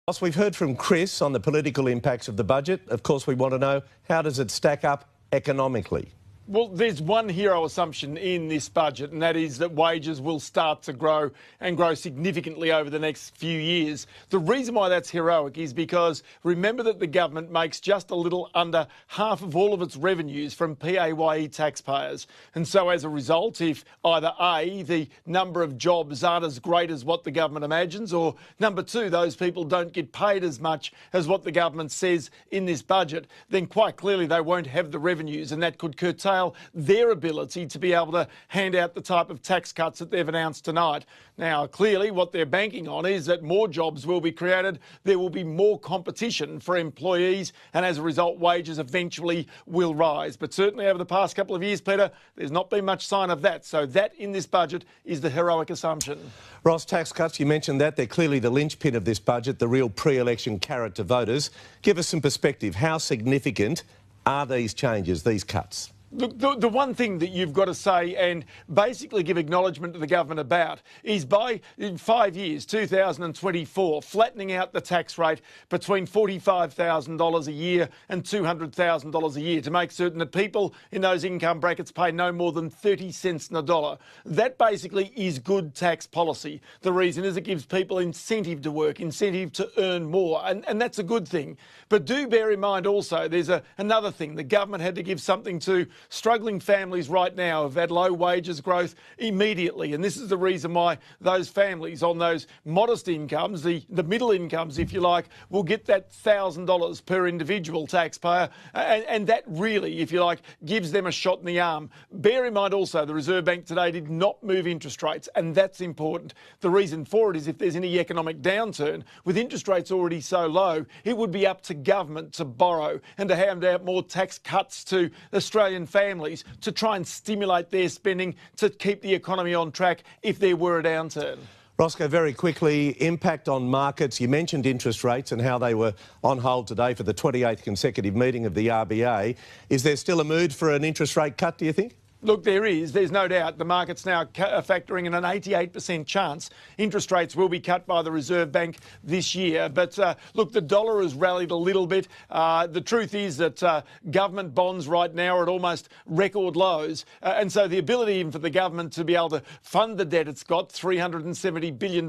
Whilst we've heard from Chris on the political impacts of the budget, of course we want to know, how does it stack up economically? Well, there's one hero assumption in this budget, and that is that wages will start to grow and grow significantly over the next few years. The reason why that's heroic is because remember that the government makes just a little under half of all of its revenues from PAYE taxpayers. And so as a result, if either A, the number of jobs aren't as great as what the government imagines, or number two, those people don't get paid as much as what the government says in this budget, then quite clearly they won't have the revenues, and that could curtail their ability to be able to hand out the type of tax cuts that they've announced tonight. Now, clearly what they're banking on is that more jobs will be created, there will be more competition for employees, and as a result, wages eventually will rise. But certainly over the past couple of years, Peter, there's not been much sign of that. So that in this budget is the heroic assumption. Ross, tax cuts, you mentioned that. They're clearly the linchpin of this budget, the real pre-election carrot to voters. Give us some perspective. How significant are these changes, these cuts? The one thing that you've got to say and basically give acknowledgement to the government about is by 5 years, 2024, flattening out the tax rate between $45,000 a year and $200,000 a year to make certain that people in those income brackets pay no more than 30 cents on a dollar. That basically is good tax policy. The reason is it gives people incentive to work, incentive to earn more, and that's a good thing. But do bear in mind also there's another thing. The government had to give something to struggling families right now who've had low wages growth immediately, and this is the reason why those families on those modest incomes, the middle incomes if you like, will get that $1,000 per individual taxpayer, and that really, if you like, gives them a shot in the arm. Bear in mind also the Reserve Bank today did not move interest rates, and that's important. The reason for it is if there's any economic downturn, with interest rates already so low, it would be up to government to borrow and to hand out more tax cuts to Australian families to try and stimulate their spending to keep the economy on track if there were a downturn. Roscoe, very quickly, impact on markets. You mentioned interest rates and how they were on hold today for the 28th consecutive meeting of the RBA. Is there still a mood for an interest rate cut, do you think? Look, there is. There's no doubt. The market's now factoring in an 88% chance interest rates will be cut by the Reserve Bank this year. But look, the dollar has rallied a little bit. The truth is that government bonds right now are at almost record lows. And so the ability even for the government to be able to fund the debt it's got, $370 billion,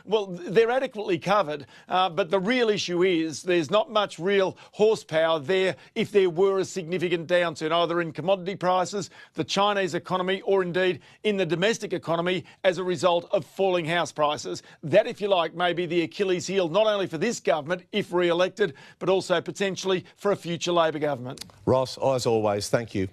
well, they're adequately covered. But the real issue is there's not much real horsepower there if there were a significant downturn, either in commodity prices, the Chinese economy, or indeed in the domestic economy as a result of falling house prices. That, if you like, may be the Achilles heel not only for this government, if re-elected, but also potentially for a future Labor government. Ross, as always, thank you.